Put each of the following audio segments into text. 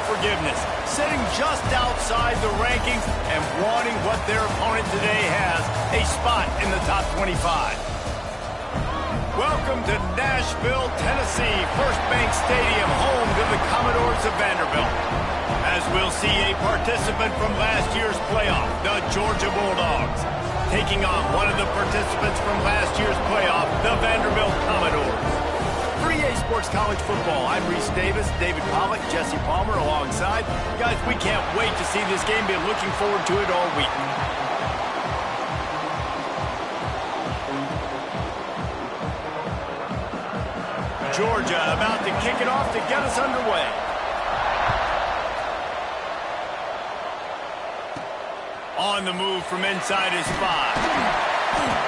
forgiveness, sitting just outside the rankings and wanting what their opponent today has, a spot in the top 25. Welcome to Nashville, Tennessee, First Bank Stadium, home to the Commodores of Vanderbilt. As we'll see a participant from last year's playoff, the Georgia Bulldogs, taking on one of the participants from last year's playoff, the Vanderbilt Commodores. For EA Sports College Football, I'm Reese Davis, David Pollack, Jesse Palmer alongside. Guys, we can't wait to see this game. Been looking forward to it all week. Georgia about to kick it off to get us underway. On the move from inside his 5.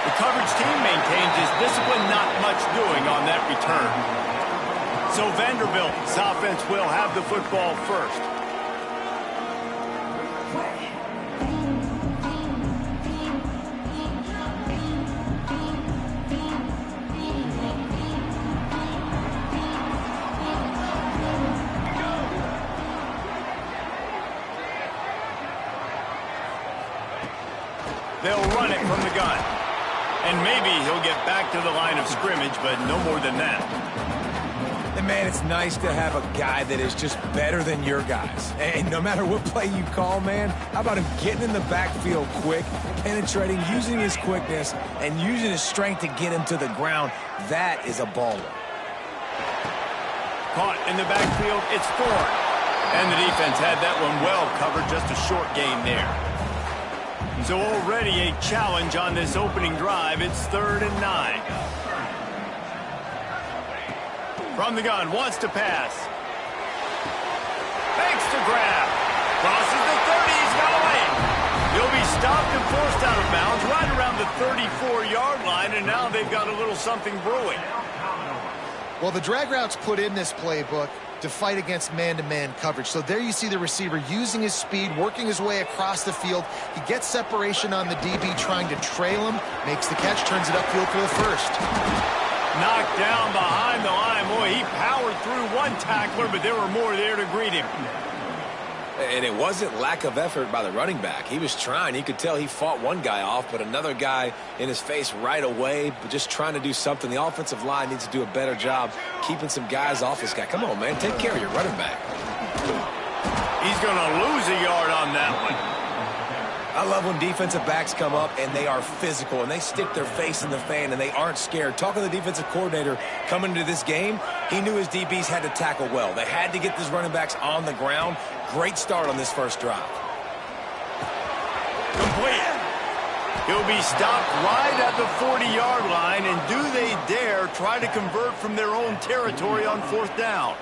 The coverage team maintains his discipline, not much doing on that return. So Vanderbilt's offense will have the football first. They'll run it from the gun. And maybe he'll get back to the line of scrimmage, but no more than that. And man, it's nice to have a guy that is just better than your guys. And no matter what play you call, man, how about him getting in the backfield quick, penetrating, using his quickness, and using his strength to get him to the ground? That is a baller. Caught in the backfield, it's Ford. And the defense had that one well covered, just a short gain there. So already a challenge on this opening drive. It's 3rd and 9. From the gun, wants to pass. Fakes to grab. Crosses the 30, he's got away. He'll be stopped and forced out of bounds right around the 34-yard line, and now they've got a little something brewing. Well, the drag routes put in this playbook to fight against man-to-man coverage. So there you see the receiver using his speed, working his way across the field. He gets separation on the DB, trying to trail him, makes the catch, turns it upfield for the first. Knocked down behind the line. Boy, he powered through one tackler, but there were more there to greet him. And it wasn't lack of effort by the running back. He was trying. You could tell he fought one guy off, but another guy in his face right away, but just trying to do something. The offensive line needs to do a better job keeping some guys off this guy. Come on, man. Take care of your running back. He's going to lose a yard on that one. I love when defensive backs come up and they are physical and they stick their face in the fan and they aren't scared. Talking to the defensive coordinator coming into this game, he knew his DBs had to tackle well. They had to get these running backs on the ground. Great start on this first drive. Complete. He'll be stopped right at the 40-yard line, and do they dare try to convert from their own territory on 4th down?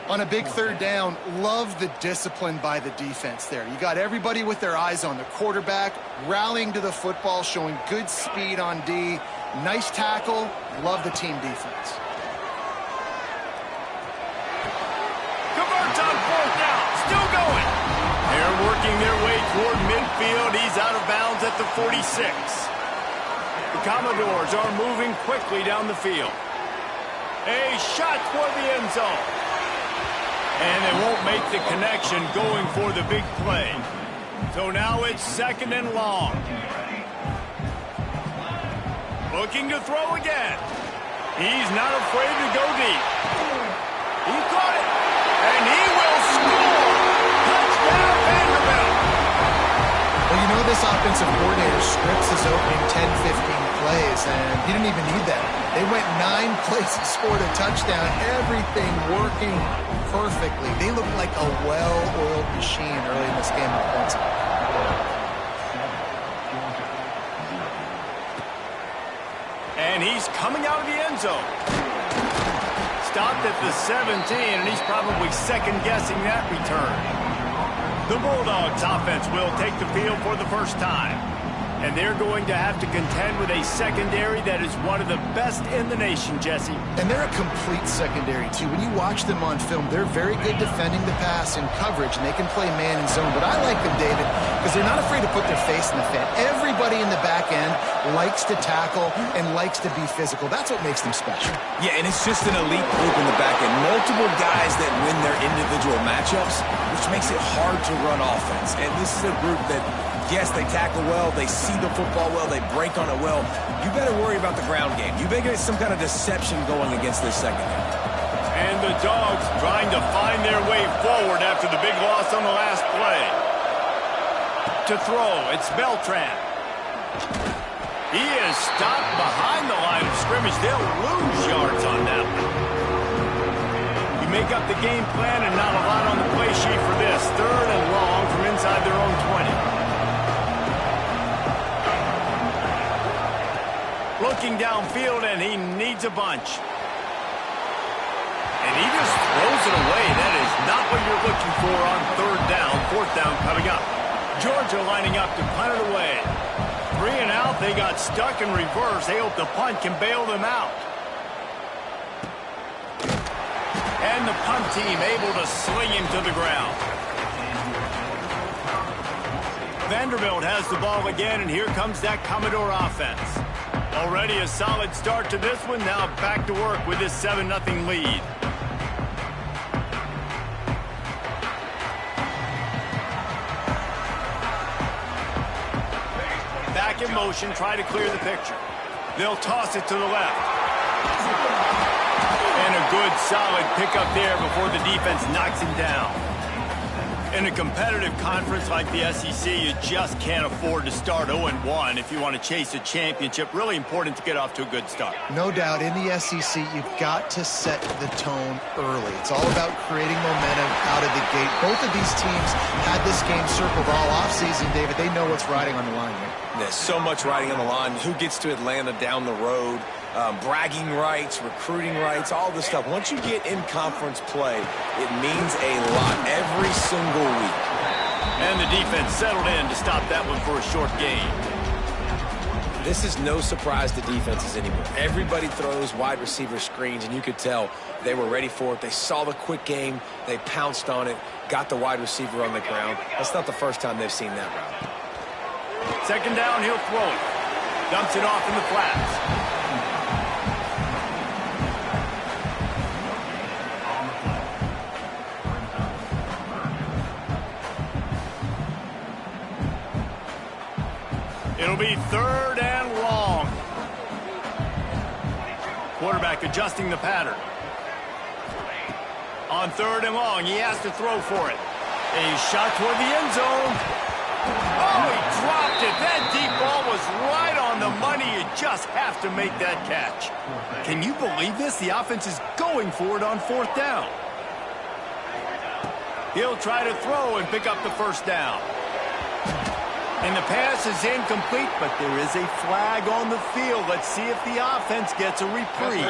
On a big 3rd down, love the discipline by the defense there. You got everybody with their eyes on the quarterback, rallying to the football, showing good speed on D. Nice tackle. Love the team defense. Converts on 4th down. Still going. They're working their way toward midfield. He's out of bounds at the 46. The Commodores are moving quickly down the field. A shot toward the end zone. And they won't make the connection going for the big play. So now it's 2nd and long. Looking to throw again. He's not afraid to go deep. He caught it. And he will score. Touchdown, Vanderbilt. Well, you know this offensive coordinator scripts his opening 10-15 plays, and he didn't even need that. They went 9 plays and scored a touchdown. Everything working perfectly. They look like a well-oiled machine early in this game offensively. And he's coming out of the end zone. Stopped at the 17, and he's probably second-guessing that return. The Bulldogs offense will take the field for the first time. And they're going to have to contend with a secondary that is one of the best in the nation, Jesse. And they're a complete secondary, too. When you watch them on film, they're very good defending the pass and coverage, and they can play man and zone. But I like them, David, because they're not afraid to put their face in the fan. Everybody in the back end likes to tackle and likes to be physical. That's what makes them special. Yeah, and it's just an elite group in the back end. Multiple guys that when they're individual matchups, which makes it hard to run offense. And this is a group that, yes, they tackle well, they see the football well, they break on it well. You better worry about the ground game. You better get some kind of deception going against this secondary. And the Dogs trying to find their way forward after the big loss on the last play. To throw, it's Beltran. He is stopped behind the line of scrimmage. They'll lose yards on that one. You make up the game plan and not a lot on the play sheet for this. 3rd and long from inside their own 20. Looking downfield, and he needs a bunch. And he just throws it away. That is not what you're looking for on 3rd down. 4th down coming up. Georgia lining up to punt it away. 3 and out. They got stuck in reverse. They hope the punt can bail them out. And the punt team able to sling him to the ground. Vanderbilt has the ball again, and here comes that Commodore offense. Already a solid start to this one. Now back to work with this 7-0 lead. Back in motion, try to clear the picture. They'll toss it to the left. And a good, solid pickup there before the defense knocks him down. In a competitive conference like the SEC, you just can't afford to start 0-1 if you want to chase a championship. Really important to get off to a good start. No doubt, in the SEC, you've got to set the tone early. It's all about creating momentum out of the gate. Both of these teams had this game circled all offseason, David. They know what's riding on the line here. There's so much riding on the line. Who gets to Atlanta down the road? Bragging rights, recruiting rights, all this stuff. Once you get in conference play, it means a lot every single week. And the defense settled in to stop that one for a short gain. This is no surprise to defenses anymore. Everybody throws wide receiver screens, and you could tell they were ready for it. They saw the quick game. They pounced on it, got the wide receiver on the ground. That's not the first time they've seen that route. 2nd down, he'll throw it. Dumps it off in the flats. It'll be 3rd and long. Quarterback adjusting the pattern. On 3rd and long, he has to throw for it. A shot toward the end zone. Oh, he dropped it. That deep ball was right on the money. You just have to make that catch. Can you believe this? The offense is going for it on 4th down. He'll try to throw and pick up the 1st down. And the pass is incomplete, but there is a flag on the field. Let's see if the offense gets a reprieve.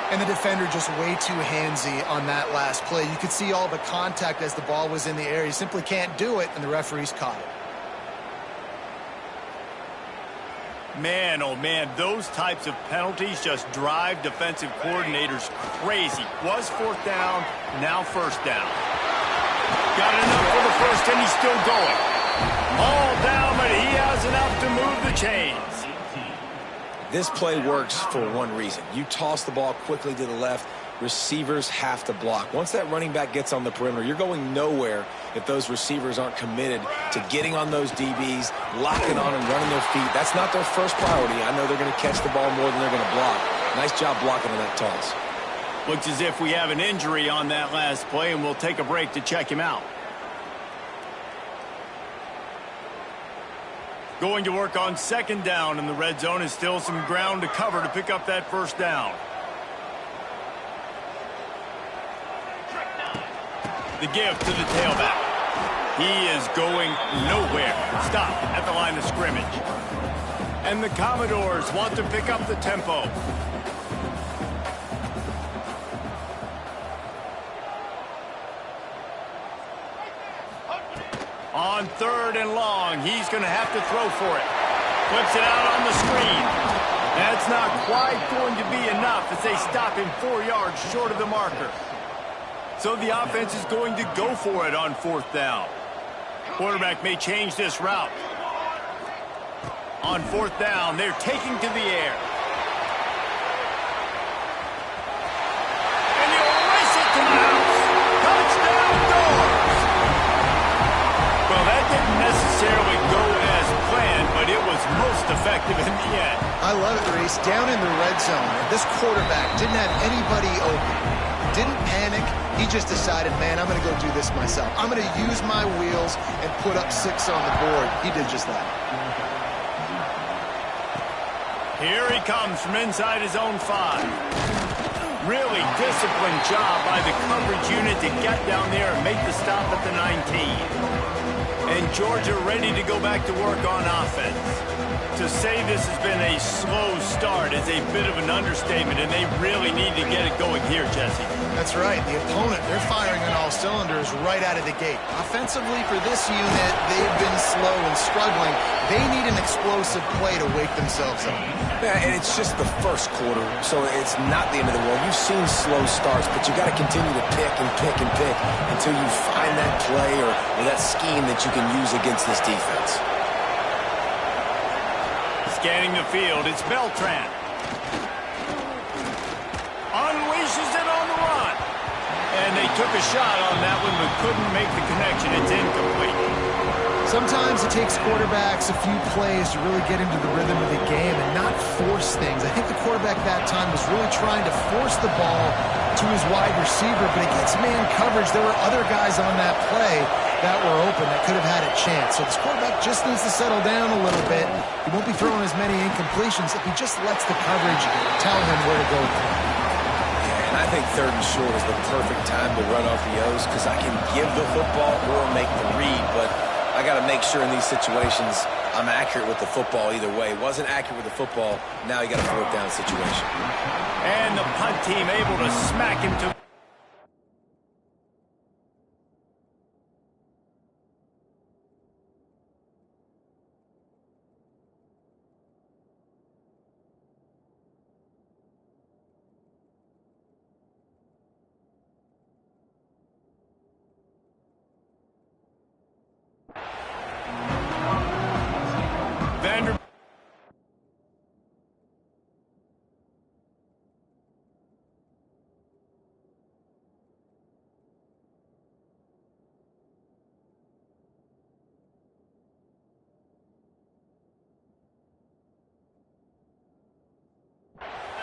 And the defender just way too handsy on that last play. You could see all the contact as the ball was in the air. He simply can't do it, and the referees caught it. Man, oh man, those types of penalties just drive defensive coordinators crazy. Was 4th down, now 1st down. Got enough for the 1st, and he's still going. All down, but he has enough to move the chains. This play works for one reason. You toss the ball quickly to the left. Receivers have to block. Once that running back gets on the perimeter, you're going nowhere if those receivers aren't committed to getting on those DBs, locking on and running their feet. That's not their first priority. I know they're going to catch the ball more than they're going to block. Nice job blocking on that toss. Looks as if we have an injury on that last play, and we'll take a break to check him out. Going to work on 2nd down in the red zone, is still some ground to cover to pick up that 1st down. The give to the tailback. He is going nowhere. Stop at the line of scrimmage. And the Commodores want to pick up the tempo. On 3rd and long, he's going to have to throw for it. Flips it out on the screen. That's not quite going to be enough as they stop him 4 yards short of the marker. So the offense is going to go for it on 4th down. Quarterback may change this route. On 4th down, they're taking to the air. most effective in the end. I love it, Reese. Down in the red zone, this quarterback didn't have anybody open. Didn't panic. He just decided, man, I'm going to go do this myself. I'm going to use my wheels and put up 6 on the board. He did just that. Here he comes from inside his own 5. Really disciplined job by the coverage unit to get down there and make the stop at the 19. And Georgia ready to go back to work on offense. To say this has been a slow start is a bit of an understatement, and they really need to get it going here, Jesse. That's right. The opponent, they're firing on all cylinders right out of the gate. Offensively for this unit, they've been slow and struggling. They need an explosive play to wake themselves up. Yeah, and it's just the first quarter, so it's not the end of the world. You've seen slow starts, but you got to continue to pick and pick and pick until you find that play or that scheme that you can use against this defense. Scanning the field, it's Beltran. Unleashes it on the run. And they took a shot on that one, but couldn't make the connection. It's incomplete. Sometimes it takes quarterbacks a few plays to really get into the rhythm of the game and not force things. I think the quarterback that time was really trying to force the ball to his wide receiver, but against man coverage, there were other guys on that play that were open that could have had a chance. So this quarterback just needs to settle down a little bit. He won't be throwing as many incompletions if he just lets the coverage tell him where to go. And I think 3rd and short is the perfect time to run RPOs because I can give the football or make the read, but I got to make sure in these situations I'm accurate with the football either way. Wasn't accurate with the football, now you got a 4th down situation. And the punt team able to smack him to...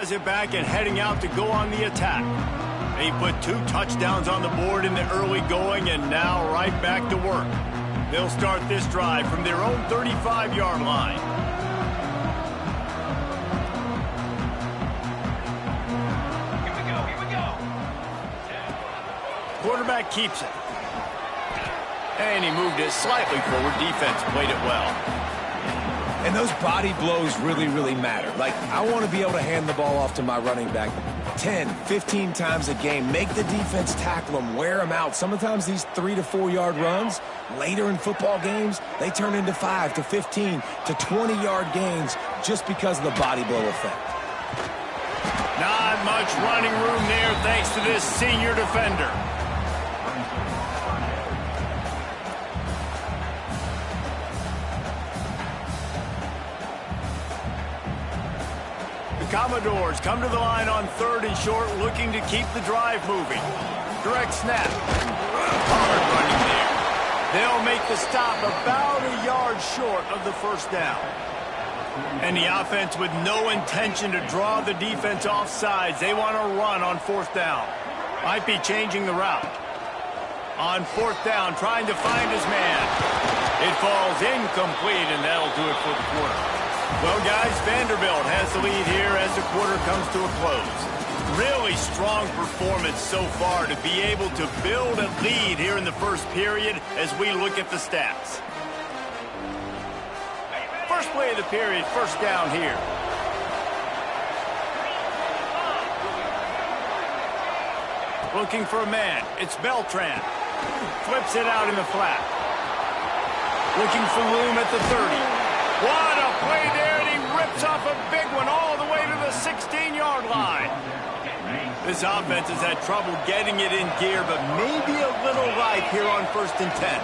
Has it back and heading out to go on the attack. They put 2 touchdowns on the board in the early going and now right back to work. They'll start this drive from their own 35-yard line. Here we go. Quarterback keeps it. And he moved it slightly forward. Defense played it well. And those body blows really, really matter. Like, I want to be able to hand the ball off to my running back 10, 15 times a game. Make the defense tackle them, wear them out. Sometimes these 3 to 4 yard runs, later in football games, they turn into 5 to 15 to 20-yard gains just because of the body blow effect. Not much running room there thanks to this senior defender. Commodores come to the line on 3rd and short, looking to keep the drive moving. Direct snap. Hard running there. They'll make the stop about a yard short of the 1st down. And the offense with no intention to draw the defense off sides. They want to run on 4th down. Might be changing the route. On 4th down, trying to find his man. It falls incomplete, and that'll do it for the quarter. Well, guys, Vanderbilt has the lead here as the quarter comes to a close. Really strong performance so far to be able to build a lead here in the 1st period as we look at the stats. First play of the period, 1st down here. Looking for a man. It's Beltran. Flips it out in the flat. Looking for room at the 30. What a play there, and he rips off a big one all the way to the 16-yard line. This offense has had trouble getting it in gear, but maybe a little light here on 1st and 10.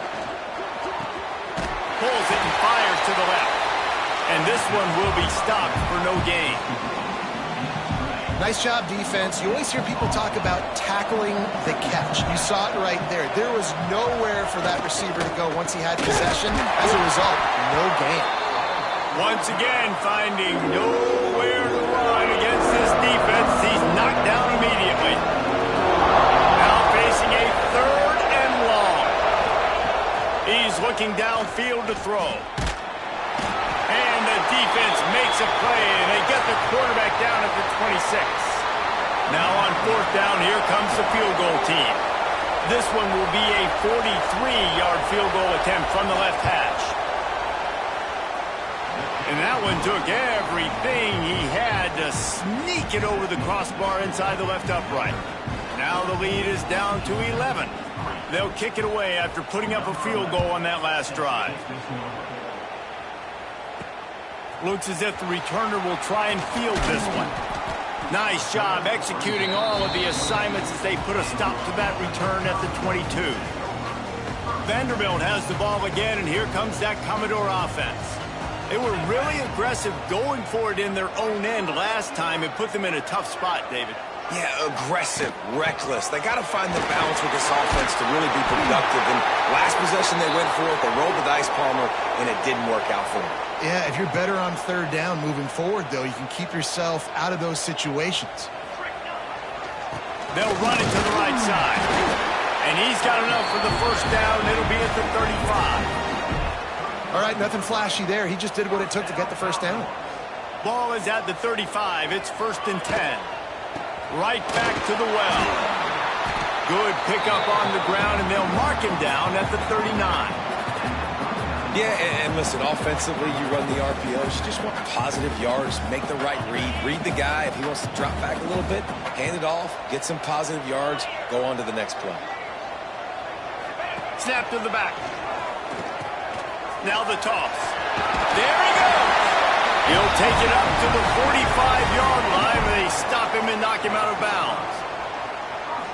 Pulls it and fires to the left. And this one will be stopped for no gain. Nice job, defense. You always hear people talk about tackling the catch. You saw it right there. There was nowhere for that receiver to go once he had possession. As a result, no gain. Once again, finding nowhere to run against this defense. He's knocked down immediately. Now facing a 3rd and long. He's looking downfield to throw. And the defense makes a play, and they get the quarterback down at the 26. Now on 4th down, here comes the field goal team. This one will be a 43-yard field goal attempt from the left hash. And that one took everything he had to sneak it over the crossbar inside the left upright. Now the lead is down to 11. They'll kick it away after putting up a field goal on that last drive. Looks as if the returner will try and field this one. Nice job executing all of the assignments as they put a stop to that return at the 22. Vanderbilt has the ball again, and here comes that Commodore offense. They were really aggressive going for it in their own end last time and put them in a tough spot, David. Yeah, aggressive, reckless. They got to find the balance with this offense to really be productive. And last possession they went for it, they rolled the dice, Palmer, and it didn't work out for them. Yeah, if you're better on 3rd down moving forward, though, you can keep yourself out of those situations. They'll run it to the right side. And he's got enough for the 1st down. It'll be at the 35. All right, nothing flashy there. He just did what it took to get the 1st down. Ball is at the 35. It's 1st and 10. Right back to the well. Good pickup on the ground, and they'll mark him down at the 39. Yeah, and listen, offensively, you run the RPOs. You just want positive yards, make the right read the guy. If he wants to drop back a little bit, hand it off, get some positive yards, go on to the next play. Snap to the back. Now the toss. There he goes. He'll take it up to the 45-yard line, and they stop him and knock him out of bounds.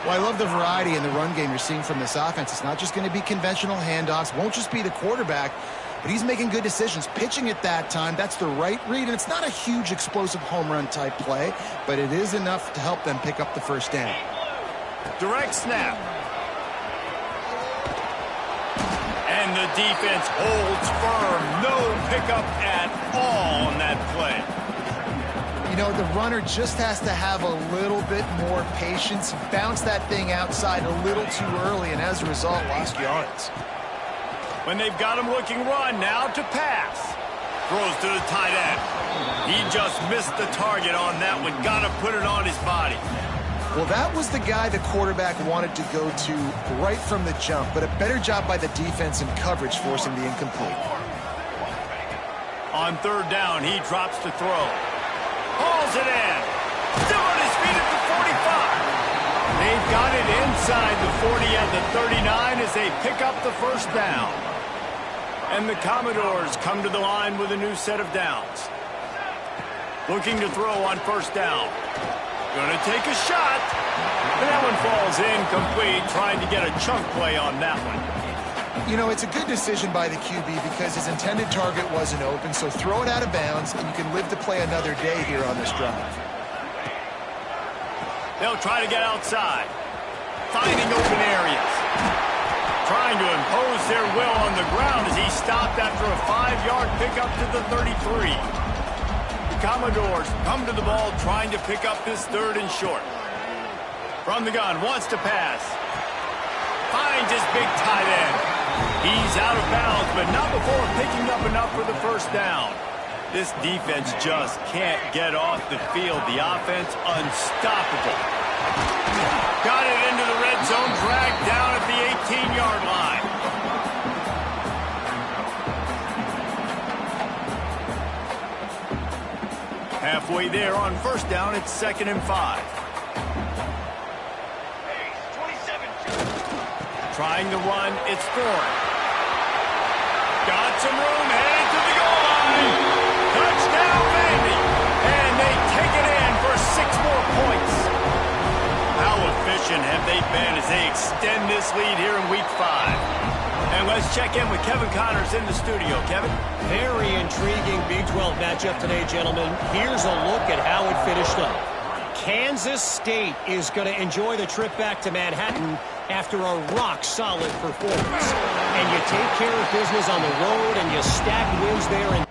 Well, I love the variety in the run game you're seeing from this offense. It's not just going to be conventional handoffs, won't just be the quarterback, but he's making good decisions. Pitching at that time, that's the right read, and it's not a huge explosive home run type play, but it is enough to help them pick up the 1st down. Direct snap. And the defense holds firm. No pickup at all on that play. You know, the runner just has to have a little bit more patience, bounce that thing outside a little too early, and as a result, lost yards. When they've got him looking run, now to pass. Throws to the tight end. He just missed the target on that one. Got to put it on his body. Well, that was the guy the quarterback wanted to go to right from the jump, but a better job by the defense in coverage forcing the incomplete. On 3rd down, he drops to throw. Hauls it in. Still on his feet at the 45. They've got it inside the 40 at the 39 as they pick up the 1st down. And the Commodores come to the line with a new set of downs. Looking to throw on 1st down. Gonna take a shot. And that one falls incomplete, trying to get a chunk play on that one. You know, it's a good decision by the QB because his intended target wasn't open, so throw it out of bounds, and you can live to play another day here on this drive. They'll try to get outside. Finding open areas. Trying to impose their will on the ground as he stopped after a 5-yard pickup to the 33. The Commodores come to the ball trying to pick up this 3rd and short. From the gun, wants to pass. Finds his big tight end. He's out of bounds, but not before picking up enough for the 1st down. This defense just can't get off the field. The offense unstoppable. Got it into the red zone, dragged down at the 18-yard line. Halfway there on 1st down, it's 2nd and 5. Trying to run, it's Thorne. Got some room, headed to the goal line. Touchdown, Vandy. And they take it in for 6 more points. How efficient have they been as they extend this lead here in Week 5? And let's check in with Kevin Connors in the studio. Kevin? Very intriguing Big 12 matchup today, gentlemen. Here's a look at how it finished up. Kansas State is going to enjoy the trip back to Manhattan after a rock-solid performance. And you take care of business on the road and you stack wins there.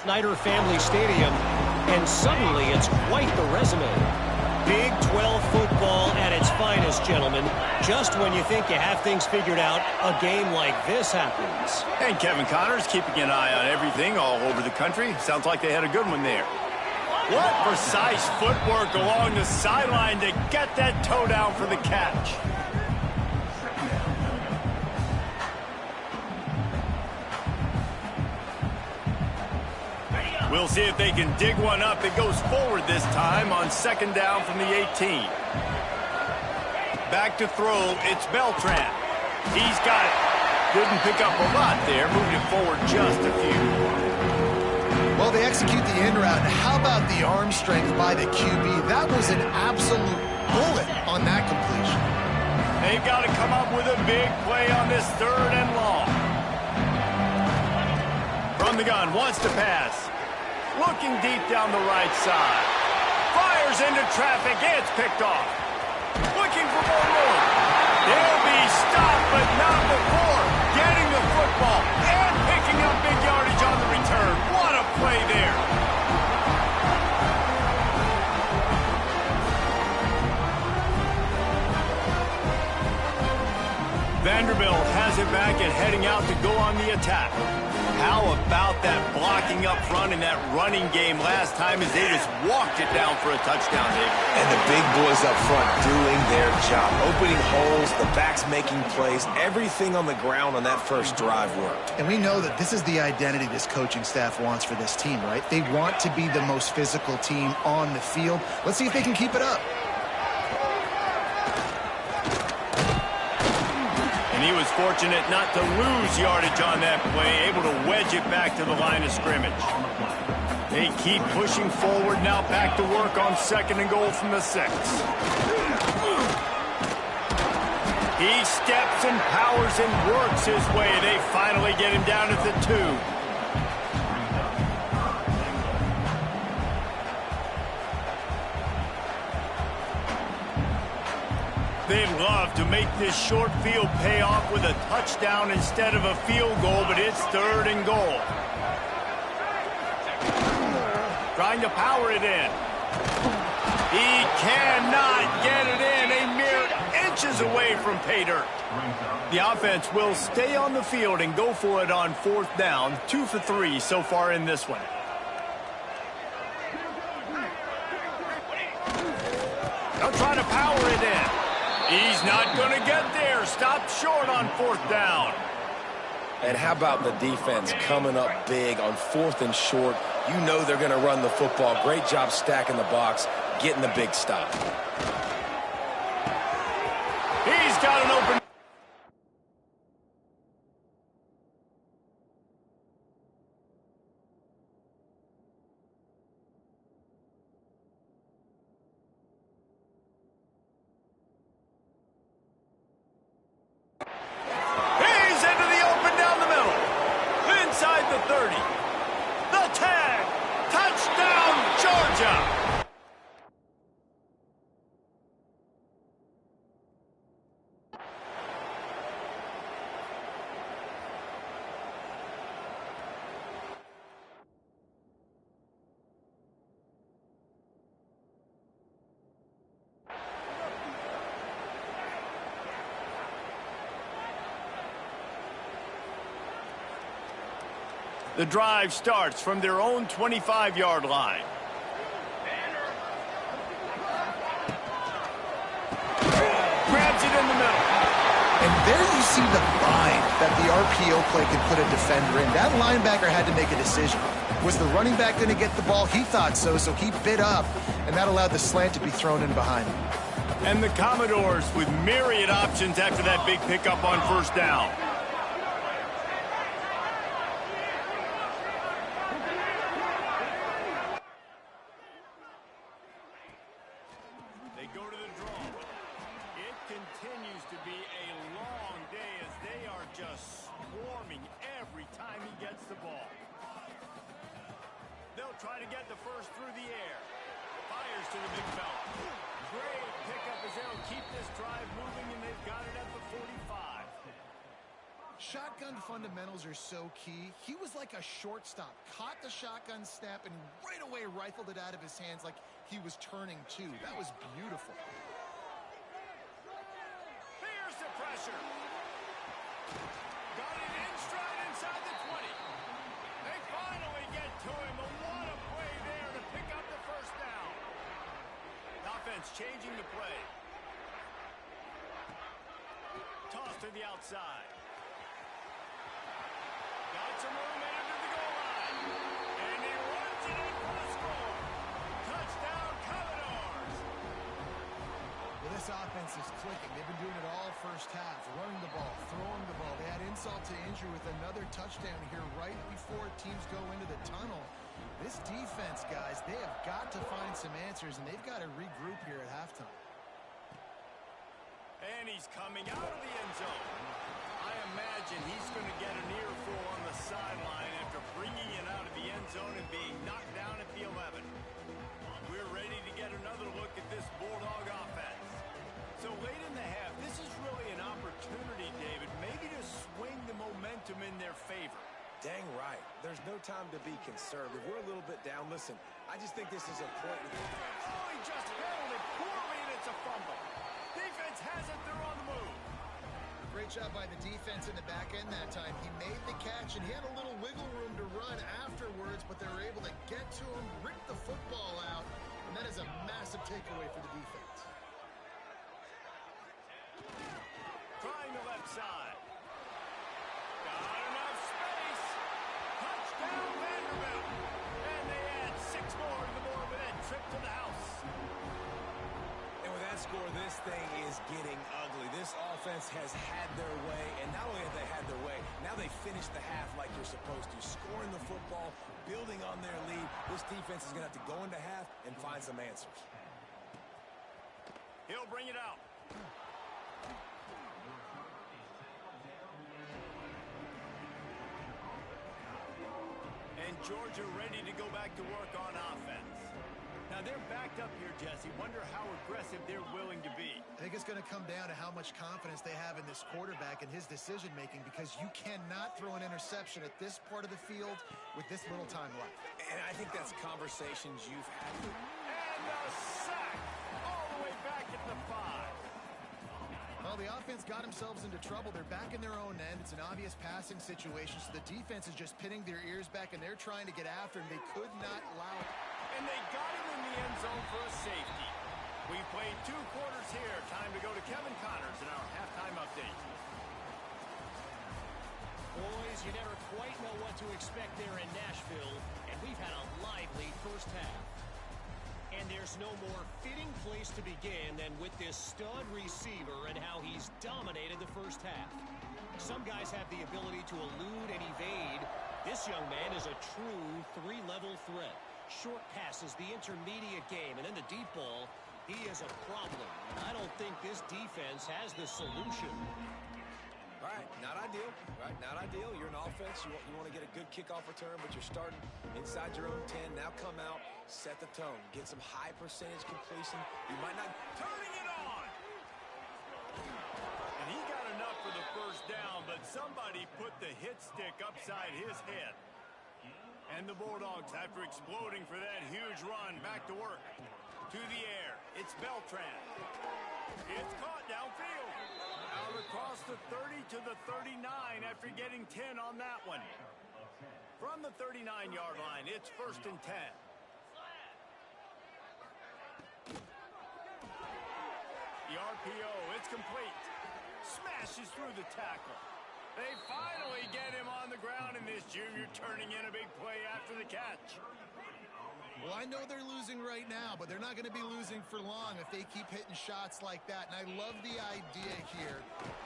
Snyder Family Stadium, and suddenly it's quite the resume. Big 12 football at its finest, gentlemen. Just when you think you have things figured out, a game like this happens. And Kevin Connors keeping an eye on everything all over the country. Sounds like they had a good one there. What precise footwork along the sideline to get that toe down for the catch. We'll see if they can dig one up. It goes forward this time on second down from the 18. Back to throw, it's Beltran. He's got it. Didn't pick up a lot there, moved it forward just a few. Well, they execute the end route. How about the arm strength by the QB? That was an absolute bullet on that completion. They've got to come up with a big play on this third and long. From the gun, wants to pass. Looking deep down the right side. Fires into traffic. It's picked off. Looking for more room. They'll be stopped, but not before getting the football and picking up big yardage on the return. What a play there. Vanderbilt has it back and heading out to go on the attack. How about that blocking up front in that running game last time as they just walked it down for a touchdown, Dave? And the big boys up front doing their job. Opening holes, the backs making plays. Everything on the ground on that first drive worked. And we know that this is the identity this coaching staff wants for this team, right? They want to be the most physical team on the field. Let's see if they can keep it up. And he was fortunate not to lose yardage on that play, able to wedge it back to the line of scrimmage. They keep pushing forward, now back to work on second and goal from the 6. He steps and powers and works his way. They finally get him down at the 2. They'd love to make this short field pay off with a touchdown instead of a field goal, but it's third and goal. Trying to power it in. He cannot get it in. A mere inches away from pay dirt. The offense will stay on the field and go for it on fourth down. 2 for 3 so far in this one. They'll try to power it in. He's not going to get there. Stopped short on fourth down. And how about the defense coming up big on fourth and short? You know they're going to run the football. Great job stacking the box, getting the big stop. He's got an open. The 30, the 10, touchdown, Georgia! The drive starts from their own 25-yard line. Grabs it in the middle. And there you see the bind that the RPO play can put a defender in. That linebacker had to make a decision. Was the running back going to get the ball? He thought so, so he bit up, and that allowed the slant to be thrown in behind him. And the Commodores with myriad options after that big pickup on first down. Continues to be a long day as they are just swarming every time he gets the ball. They'll try to get the first through the air. Fires to the big fella. Great pickup as they'll keep this drive moving, and they've got it at the 45. Shotgun fundamentals are so key. He was like a shortstop, caught the shotgun snap, and right away rifled it out of his hands like he was turning two. That was beautiful. Here's the pressure. Got it in stride inside the 20. They finally get to him, but what a play there to pick up the first down. Offense changing the play. Toss to the outside. Got some room headed to the goal line. And he runs it in for the score. Touchdown, Commodores. Well, this offense is clicking. They've been doing it all first half, running the ball, throwing the ball. They had insult to injury with another touchdown here right before teams go into the tunnel. This defense, guys, they have got to find some answers, and they've got to regroup here at halftime. And he's coming out of the end zone. I imagine he's going to get an earful on the sideline after bringing it out of the end zone and being knocked down at the 11. We're ready to get another look at this Bulldog offense. So late in the half, this is really an opportunity, David, maybe to swing the momentum in their favor. Dang right. There's no time to be conservative. We're a little bit down. Listen, I just think this is a point. Oh, he just handled it poorly, and it's a fumble. Defense has it. They're on the move. Great job by the defense in the back end that time. He made the catch, and he had a little wiggle room to run afterwards, but they were able to get to him, rip the football out, and that is a massive takeaway for the defense. Trying the left side. Got enough space. Touchdown, Vanderbilt. And they add 6 more to the board with that trip to the house. And with that score, this thing is getting ugly. This offense has had their way, and not only have they had their way, now they finished the half like you're supposed to, scoring the football, building on their lead. This defense is going to have to go into half and find some answers. He'll bring it out. And Georgia ready to go back to work on offense. Now, they're backed up here, Jesse. Wonder how aggressive they're willing to be. I think it's going to come down to how much confidence they have in this quarterback and his decision-making, because you cannot throw an interception at this part of the field with this little time left. And I think that's conversations you've had. And a sack all the way back at the 5. Well, the offense got themselves into trouble. They're back in their own end. It's an obvious passing situation, so the defense is just pinning their ears back, and they're trying to get after him. They could not allow it. And they got him in the end zone for a safety. We played 2 quarters here. Time to go to Kevin Connors in our halftime update. Boys, you never quite know what to expect there in Nashville, and we've had a lively first half. And there's no more fitting place to begin than with this stud receiver and how he's dominated the first half. Some guys have the ability to elude and evade. This young man is a true 3-level threat. Short passes, the intermediate game, and then the deep ball. He is a problem. I don't think this defense has the solution. Right, not ideal. Right, not ideal. You're an offense. You want to get a good kickoff return, but you're starting inside your own 10. Now come out, set the tone, get some high percentage completion. You might not. Turning it on. And he got enough for the first down, but somebody put the hit stick upside his head. And the Bulldogs, after exploding for that huge run, back to work. To the air, it's Beltran. It's caught downfield. Out across the 30 to the 39 after getting 10 on that one. From the 39-yard line, it's 1st and 10. The RPO, it's complete. Smashes through the tackle. They finally get him on the ground, and this junior turning in a big play after the catch. Well, I know they're losing right now, but they're not going to be losing for long if they keep hitting shots like that. And I love the idea here,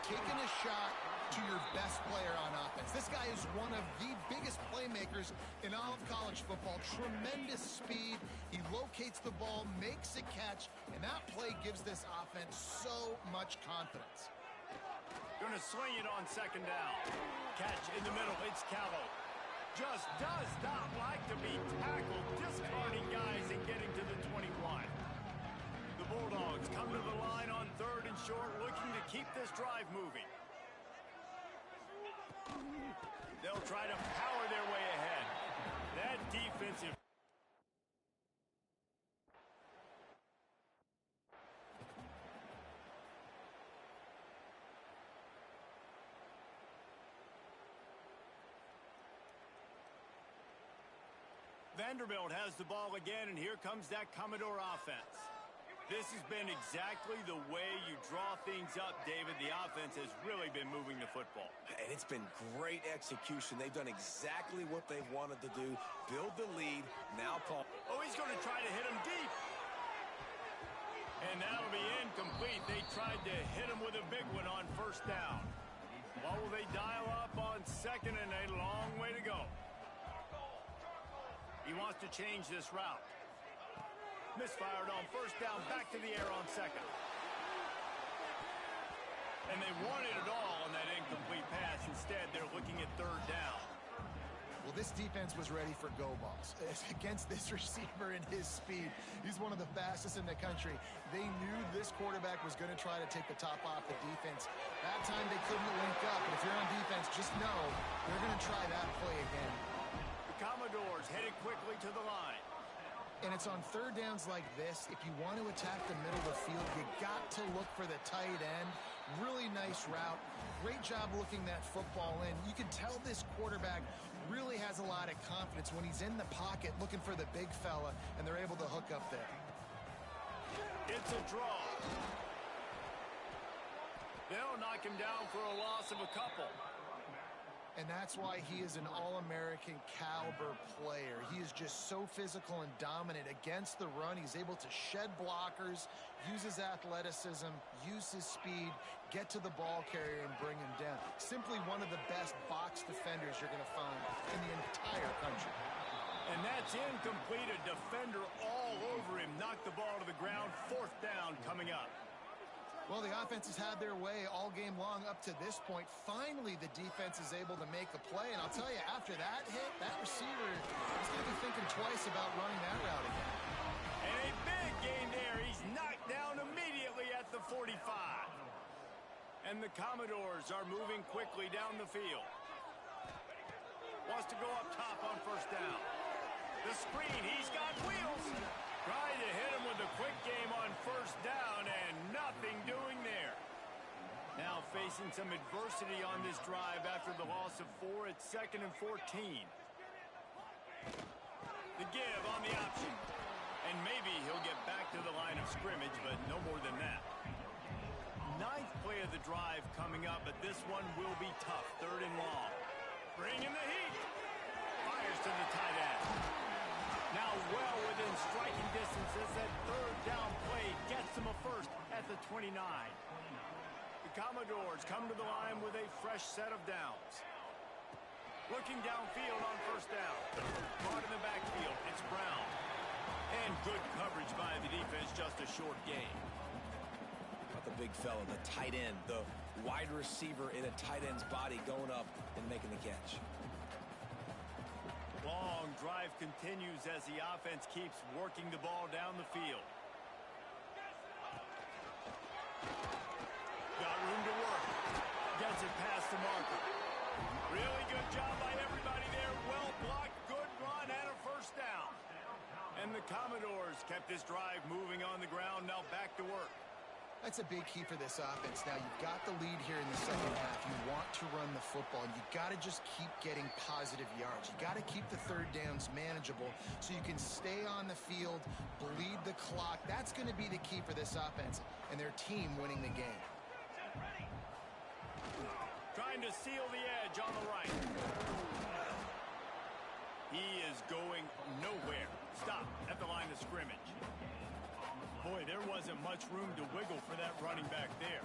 taking a shot to your best player on offense. This guy is one of the biggest playmakers in all of college football. Tremendous speed. He locates the ball, makes a catch, and that play gives this offense so much confidence. Going to sling it on 2nd down. Catch in the middle. It's Callow. Just does not like to be tackled, discarding guys and getting to the 21. The Bulldogs come to the line on 3rd and short, looking to keep this drive moving. They'll try to power their way ahead. That defensive... Vanderbilt has the ball again, and here comes that Commodore offense. This has been exactly the way you draw things up, David. The offense has really been moving the football. And it's been great execution. They've done exactly what they wanted to do. Build the lead. Now Paul. Oh, he's going to try to hit him deep. And that'll be incomplete. They tried to hit him with a big one on first down. What will they dial up on second, and a long way to go? He wants to change this route. Misfired on first down, back to the air on second. And they wanted it all on that incomplete pass. Instead, they're looking at third down. Well, this defense was ready for go balls. Against this receiver and his speed, he's one of the fastest in the country. They knew this quarterback was going to try to take the top off the defense. That time they couldn't link up, but if you're on defense, just know they're going to try that play again. The Commodores headed quickly to the line. And it's on third downs like this, if you want to attack the middle of the field, you got to look for the tight end. Really nice route. Great job looking that football in. You can tell this quarterback really has a lot of confidence when he's in the pocket looking for the big fella, and they're able to hook up there. It's a draw. They'll knock him down for a loss of a couple. And that's why he is an All-American caliber player. He is just so physical and dominant against the run. He's able to shed blockers, use his athleticism, use his speed, get to the ball carrier and bring him down. Simply one of the best box defenders you're going to find in the entire country. And that's incomplete. A defender all over him. Knocked the ball to the ground. Fourth down coming up. Well, the offense has had their way all game long up to this point. Finally, the defense is able to make a play. And I'll tell you, after that hit, that receiver is going to be thinking twice about running that route again. And a big gain there. He's knocked down immediately at the 45. And the Commodores are moving quickly down the field. Wants to go up top on first down. The screen, he's got wheels. Trying to hit him with a quick game on first down, and nothing doing there. Now facing some adversity on this drive after the loss of 4 at 2nd and 14. The give on the option. And maybe he'll get back to the line of scrimmage, but no more than that. Ninth play of the drive coming up, but this one will be tough. Third and long. Bringing the heat. Fires to the tight end. Now well within striking distance as that third down play gets them a first at the 29. The Commodores come to the line with a fresh set of downs. Looking downfield on first down. Caught in the backfield. It's Brown. And good coverage by the defense, just a short gain. Got the big fella, the tight end, the wide receiver in a tight end's body going up and making the catch. Long drive continues as the offense keeps working the ball down the field. Got room to work. Gets it past the marker. Really good job by everybody there. Well blocked, good run, and a first down. And the Commodores kept this drive moving on the ground. Now back to work. That's a big key for this offense. Now, you've got the lead here in the second half. You want to run the football. You got to just keep getting positive yards. You got to keep the third downs manageable so you can stay on the field, bleed the clock. That's going to be the key for this offense and their team winning the game. Trying to seal the edge on the right. He is going nowhere. Stop at the line of scrimmage. Boy, there wasn't much room to wiggle for that running back there.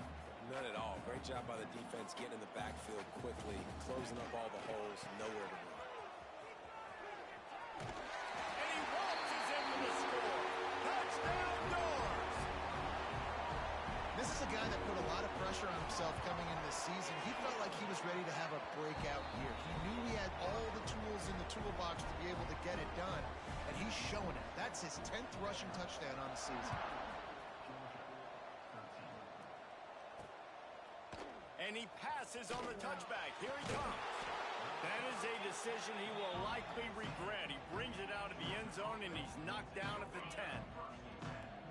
None at all. Great job by the defense getting in the backfield quickly, closing up all the holes, nowhere to go. And he waltzes in for the score. Touchdown Doors! This is a guy that put a lot of pressure on himself coming into this season. He felt like he was ready to have a breakout year. He knew he had all the tools in the toolbox to be able to get it done, and he's showing it. That's his 10th rushing touchdown on the season. And he passes on the touchback. Here he comes. That is a decision he will likely regret. He brings it out of the end zone, and he's knocked down at the 10.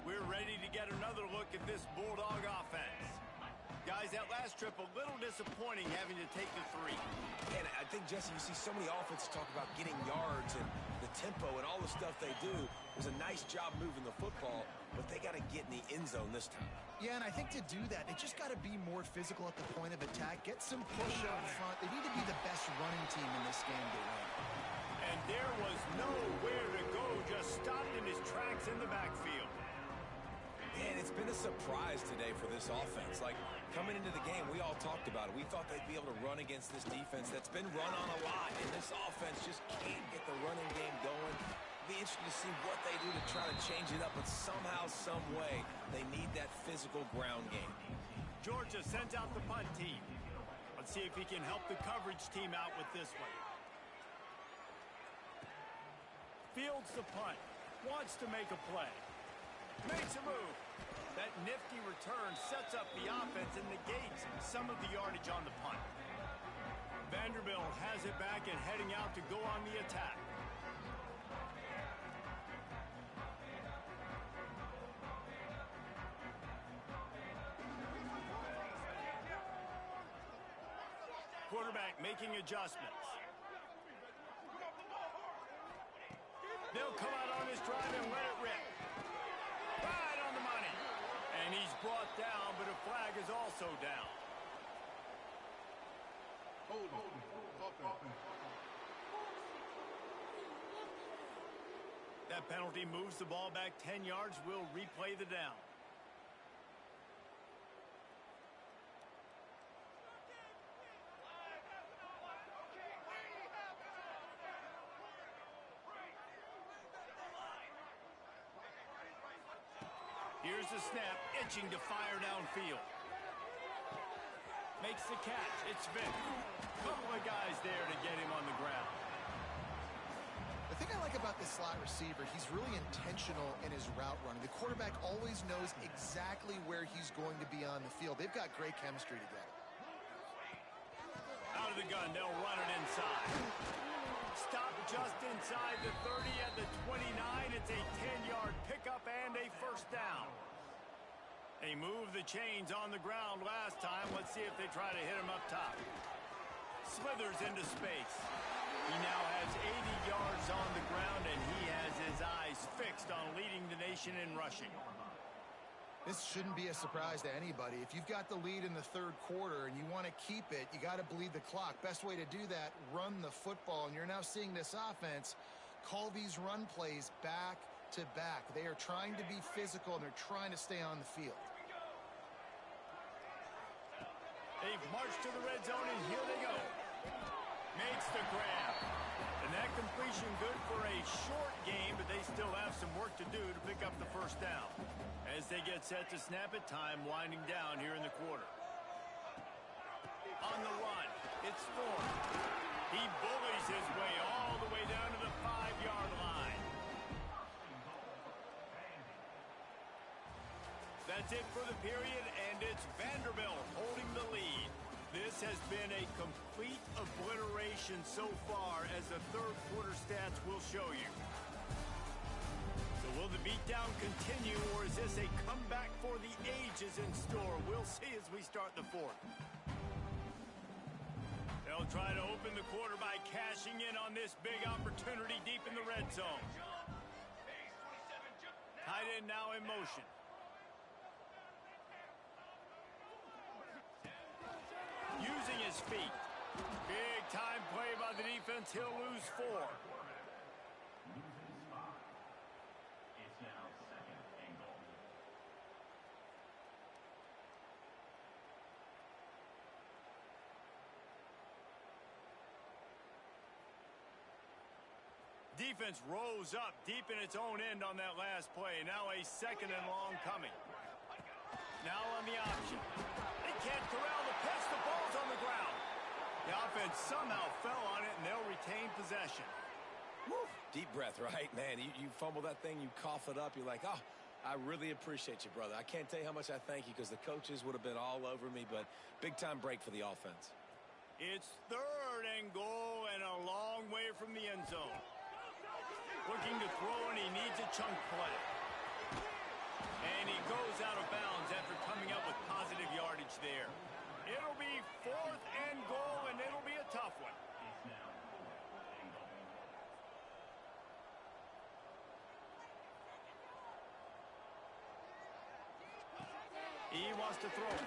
We're ready to get another look at this Bulldog offense. Guys, that last trip, a little disappointing having to take the 3. And I think, Jesse, you see so many offenses talk about getting yards and the tempo and all the stuff they do. It was a nice job moving the football, but they got to get in the end zone this time. Yeah, and I think to do that, they just got to be more physical at the point of attack, get some push up front. They need to be the best running team in this game to win. And there was nowhere to go, just stopped in his tracks in the backfield. And it's been a surprise today for this offense. Like, coming into the game, we all talked about it. We thought they'd be able to run against this defense that's been run on a lot, and this offense just can't get the running game going. It'll be interesting to see what they do to try to change it up, but somehow, some way, they need that physical ground game. Georgia sends out the punt team. Let's see if he can help the coverage team out with this one. Fields the punt. Wants to make a play. Makes a move. That nifty return sets up the offense and negates some of the yardage on the punt. Vanderbilt has it back and heading out to go on the attack. Quarterback making adjustments. They'll come out on this drive and let it rip. Right on the money. And he's brought down, but a flag is also down. That penalty moves the ball back 10 yards. We'll replay the down. Here's the snap, itching to fire downfield. Makes the catch. It's Vick. Couple of guys there to get him on the ground. The thing I like about this slot receiver, he's really intentional in his route running. The quarterback always knows exactly where he's going to be on the field. They've got great chemistry together. Out of the gun, they'll run it inside. Stop just inside the 30 at the 29. It's a 10-yard pickup and a first down. They moved the chains on the ground last time. Let's see if they try to hit him up top. Slithers into space. He now has 80 yards on the ground, and he has his eyes fixed on leading the nation in rushing. This shouldn't be a surprise to anybody. If you've got the lead in the third quarter and you want to keep it, you got to bleed the clock. Best way to do that, run the football. And you're now seeing this offense call these run plays back to back. They are trying to be physical, and they're trying to stay on the field. They've marched to the red zone, and here they go. Makes the grab. And that completion good for a short game, but they still have some work to do to pick up the first down. As they get set to snap it, time winding down here in the quarter. On the run, it's Thorne. He bullies his way all the way down to the 5-yard line. That's it for the period, and it's Vanderbilt holding the lead. This has been a complete obliteration so far, as the third quarter stats will show you. So will the beatdown continue, or is this a comeback for the ages in store? We'll see as we start the fourth. They'll try to open the quarter by cashing in on this big opportunity deep in the red zone. Tight end now in motion. Using his feet. Big time play by the defense. He'll lose 4. It's now second and goal. Defense rose up deep in its own end on that last play. Now a second and long coming. Now on the option. They can't corral the pitch. The ball's on the ground. The offense somehow fell on it, and they'll retain possession. Woo. Deep breath, right? Man, you fumble that thing, you cough it up, you're like, oh, I really appreciate you, brother. I can't tell you how much I thank you, because the coaches would have been all over me, but big-time break for the offense. It's 3rd Third and goal and a long way from the end zone. Looking to throw, and he needs a chunk play. And he goes out of bounds after coming up with positive yardage there. It'll be 4th and goal, and it'll be a tough one. It's now 4th and goal. He wants to throw.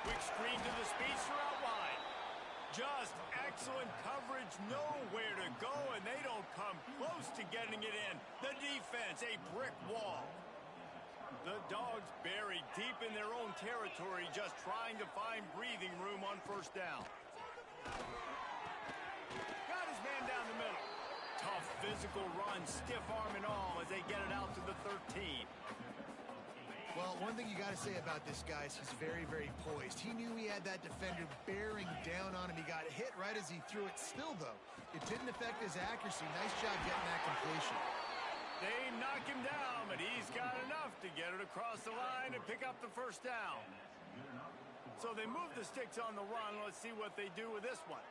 Quick screen to the speedster out wide. Just excellent coverage, nowhere to go, and they don't come close to getting it in. The defense, a brick wall. The Dogs buried deep in their own territory, just trying to find breathing room on first down. Got his man down the middle. Tough physical run, stiff arm and all, as they get it out to the 13. Well, one thing you got to say about this guy is he's very, very poised. He knew he had that defender bearing down on him. He got hit right as he threw it. Still, though, it didn't affect his accuracy. Nice job getting that completion. They knock him down, but he's got enough to get it across the line and pick up the first down. So they move the sticks on the run. Let's see what they do with this one.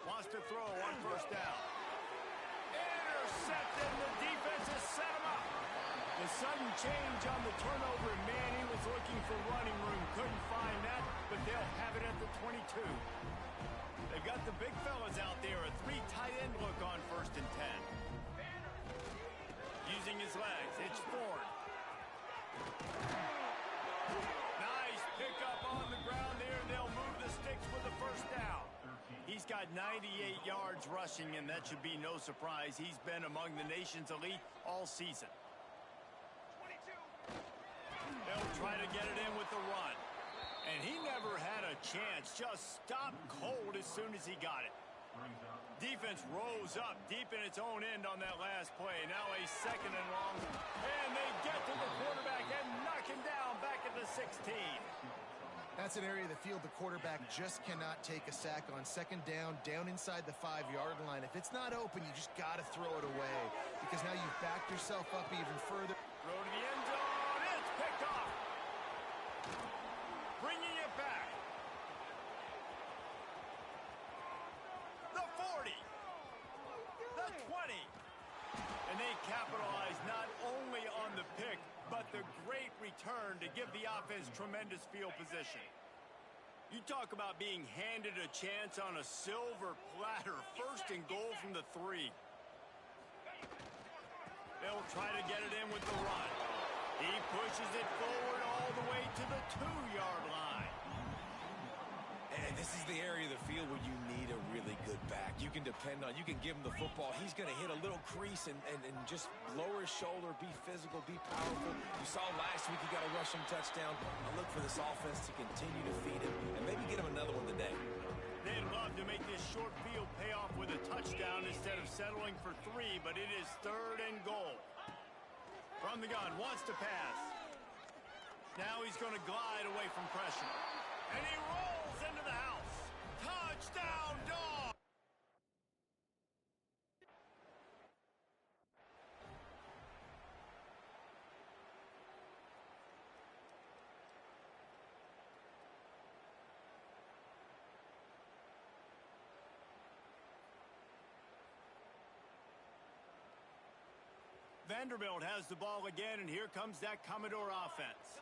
Wants to throw on first down. Intercepted, and the defense has set him up. The sudden change on the turnover, and man, he was looking for running room. Couldn't find that, but they'll have it at the 22. They've got the big fellas out there, a 3 tight end look on 1st and 10. Using his legs, it's Ford. Nice pickup on the ground there, and they'll move the sticks with the first down. He's got 98 yards rushing, and that should be no surprise. He's been among the nation's elite all season. They'll try to get it in with the run. And he never had a chance. Just stopped cold as soon as he got it. Defense rose up deep in its own end on that last play. Now a 2nd and long. And they get to the quarterback and knock him down back at the 16. That's an area of the field the quarterback just cannot take a sack on. 2nd down, down inside the 5-yard line. If it's not open, you just got to throw it away because now you've backed yourself up even further. Throw to the end zone. It's picked off. Bringing it back. The 40. The 20. And they capitalize not only on the pick, but the great return to give the offense tremendous field position. You talk about being handed a chance on a silver platter. 1st and goal from the 3. They'll try to get it in with the run. He pushes it forward all the way to the 2-yard line. And this is the area of the field where you need a really good back. You can depend on, you can give him the football. He's going to hit a little crease and just lower his shoulder, be physical, be powerful. You saw last week he got a rushing touchdown. I look for this offense to continue to feed him and maybe get him another one today. They'd love to make this short field pay off with a touchdown instead of settling for 3, but it is 3rd and goal. From the gun, wants to pass. Now he's going to glide away from pressure. And he rolls into the house. Touchdown, Dog! Vanderbilt has the ball again, and here comes that Commodore offense.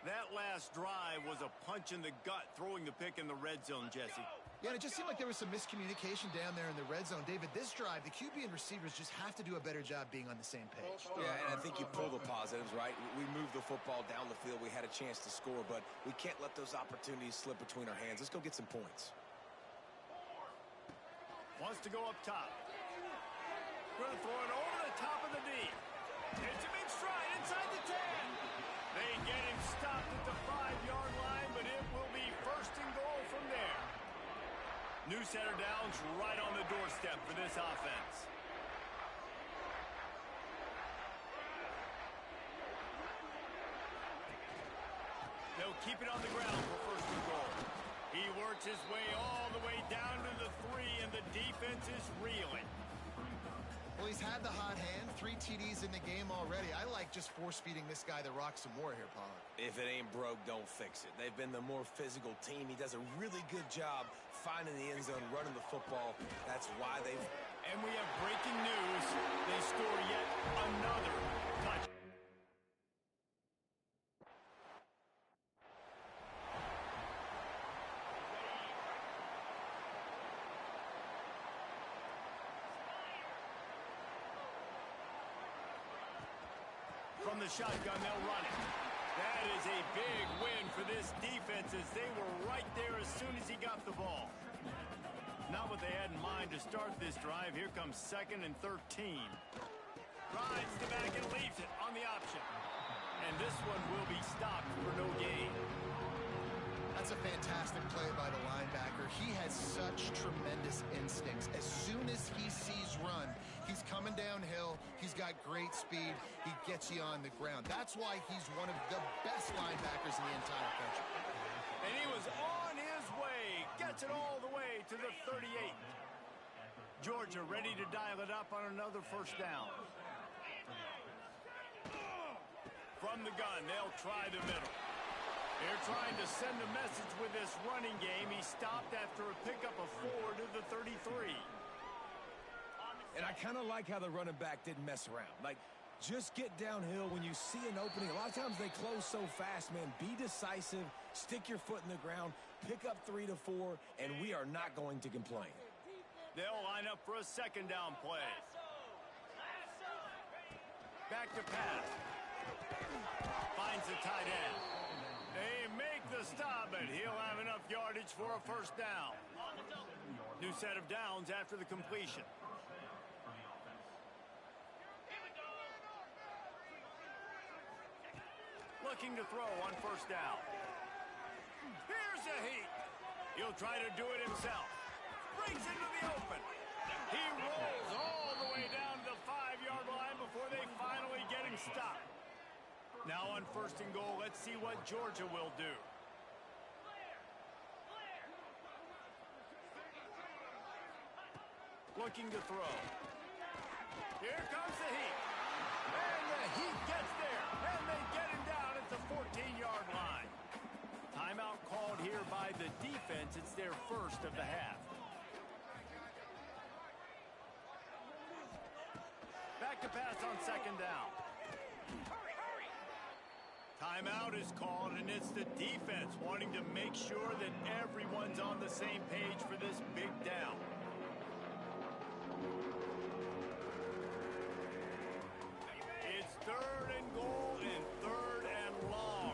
That last drive was a punch in the gut, throwing the pick in the red zone, Jesse. Yeah, and it just seemed like there was some miscommunication down there in the red zone. David, this drive, the QB and receivers just have to do a better job being on the same page. Yeah, and I think you pull the positives, right? We moved the football down the field. We had a chance to score, but we can't let those opportunities slip between our hands. Let's go get some points. Wants to go up top. Going to throw it over the top of the D. It's a big stride inside the 10. They get him stopped at the 5-yard line, but it will be 1st and goal from there. New center downs right on the doorstep for this offense. They'll keep it on the ground for 1st and goal. He works his way all the way down to the 3, and the defense is reeling. Well, he's He's had the hot hand, 3 TDs in the game already. I like just force-feeding this guy the rock some more here, Pollard. If it ain't broke, don't fix it. They've been the more physical team. He does a really good job finding the end zone, running the football. That's why they've... And we have breaking news. They score yet another touchdown. From the shotgun, they'll run it. That is a big win for this defense as they were right there as soon as he got the ball. Not what they had in mind to start this drive. Here comes 2nd and 13. Rides the back and leaves it on the option. And this one will be stopped for no gain. That's a fantastic play by the linebacker. He has such tremendous instincts. As soon as he sees run, he's coming downhill. He's got great speed. He gets you on the ground. That's why he's one of the best linebackers in the entire country. And he was on his way. Gets it all the way to the 38. Georgia ready to dial it up on another first down. From the gun, they'll try the middle. They're trying to send a message with this running game. He stopped after a pickup of 4 to the 33. And I kind of like how the running back didn't mess around. Like, just get downhill when you see an opening. A lot of times they close so fast, man. Be decisive, stick your foot in the ground, pick up 3 to 4, and we are not going to complain. They'll line up for a 2nd down play. Back to pass. Finds the tight end. They make the stop, but he'll have enough yardage for a first down. New set of downs after the completion. Looking to throw on first down. Here's a heat. He'll try to do it himself. Breaks into the open. He rolls all the way down to the 5-yard line before they finally get him stopped. Now on 1st and goal, let's see what Georgia will do. Looking to throw. Here comes the heat. And the heat gets there. And they get him down at the 14-yard line. Timeout called here by the defense. It's their first of the half. Back to pass on 2nd down. Timeout is called, and it's the defense wanting to make sure that everyone's on the same page for this big down. It's 3rd and goal and 3rd and long.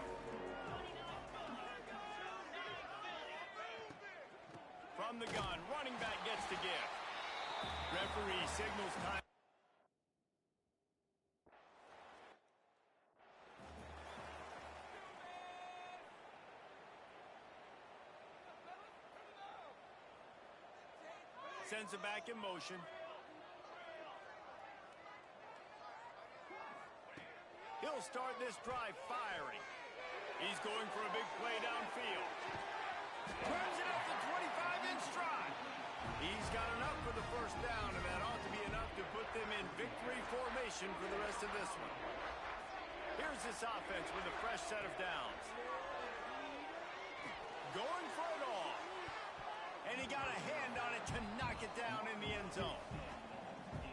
From the gun, running back gets to give. Referee signals time. Sends it back in motion. He'll start this drive firing. He's going for a big play downfield. Turns it up the 25-inch stride. He's got enough for the first down, and that ought to be enough to put them in victory formation for the rest of this one. Here's this offense with a fresh set of downs. Going for it all. And he got a hand on it to knock it down in the end zone.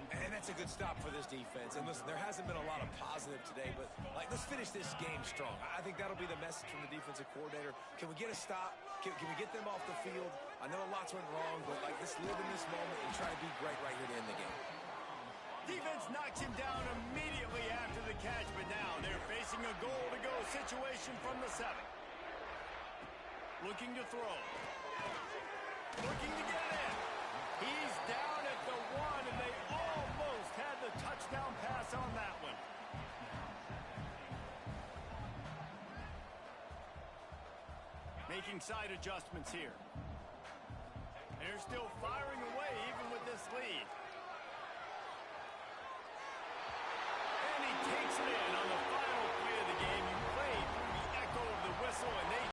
And that's a good stop for this defense. And listen, there hasn't been a lot of positive today, but let's finish this game strong. I think that'll be the message from the defensive coordinator. Can we get a stop? Can we get them off the field? I know lots went wrong, but let's live in this moment and try to be great right here to end the game. Defense knocks him down immediately after the catch, but now they're facing a goal-to-go situation from the 7. Looking to throw. Looking to get in. He's down at the 1, and they almost had the touchdown pass on that one. Making side adjustments here. They're still firing away even with this lead.